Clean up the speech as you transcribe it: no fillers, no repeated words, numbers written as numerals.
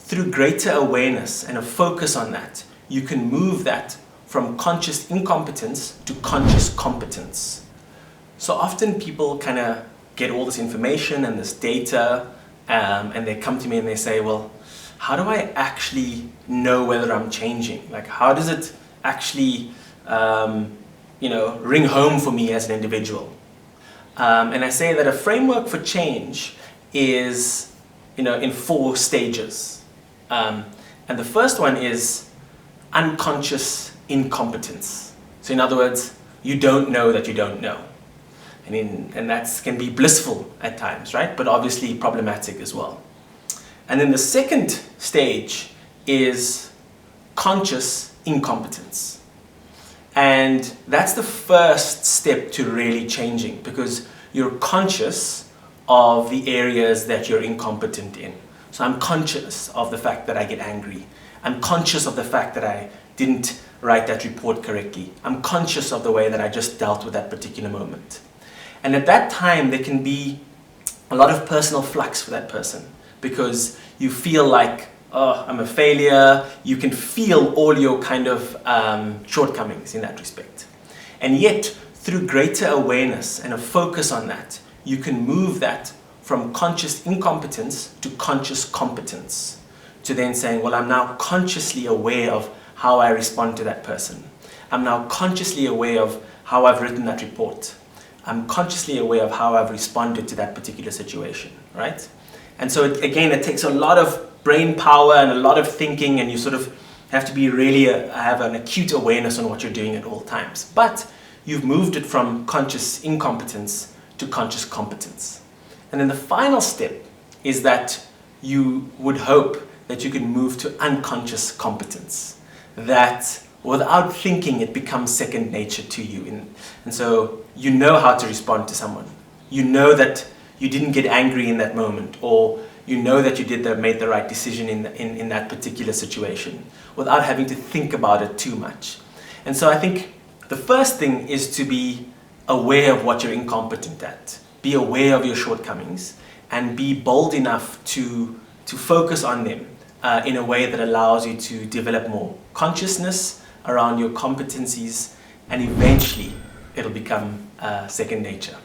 through greater awareness and a focus on that, you can move that from conscious incompetence to conscious competence. So often people kind of get all this information and this data, and they come to me and they say, well, how do I actually know whether I'm changing? Like, how does it actually, ring home for me as an individual? And I say that a framework for change is, in 4 stages. And the first one is unconscious incompetence. So in other words, you don't know that you don't know. And that can be blissful at times, right? But obviously problematic as well. And then the second stage is conscious incompetence. And that's the first step to really changing, because you're conscious of the areas that you're incompetent in. So I'm conscious of the fact that I get angry. I'm conscious of the fact that I didn't write that report correctly. I'm conscious of the way that I just dealt with that particular moment. And at that time, there can be a lot of personal flux for that person, because you feel like, oh, I'm a failure. You can feel all your kind of shortcomings in that respect. And yet, through greater awareness and a focus on that, you can move that from conscious incompetence to conscious competence, to then saying, well, I'm now consciously aware of how I respond to that person. I'm now consciously aware of how I've written that report. I'm consciously aware of how I've responded to that particular situation, right? And so it takes a lot of brain power and a lot of thinking, and you sort of have to be really have an acute awareness on what you're doing at all times. But you've moved it from conscious incompetence to conscious competence. And then the final step is that you would hope that you can move to unconscious competence, that without thinking it becomes second nature to you. And so you know how to respond to someone. You know that you didn't get angry in that moment, or you know that you made the right decision in that particular situation without having to think about it too much. And so I think the first thing is to be aware of what you're incompetent at. Be aware of your shortcomings and be bold enough to focus on them in a way that allows you to develop more consciousness around your competencies, and eventually it'll become second nature.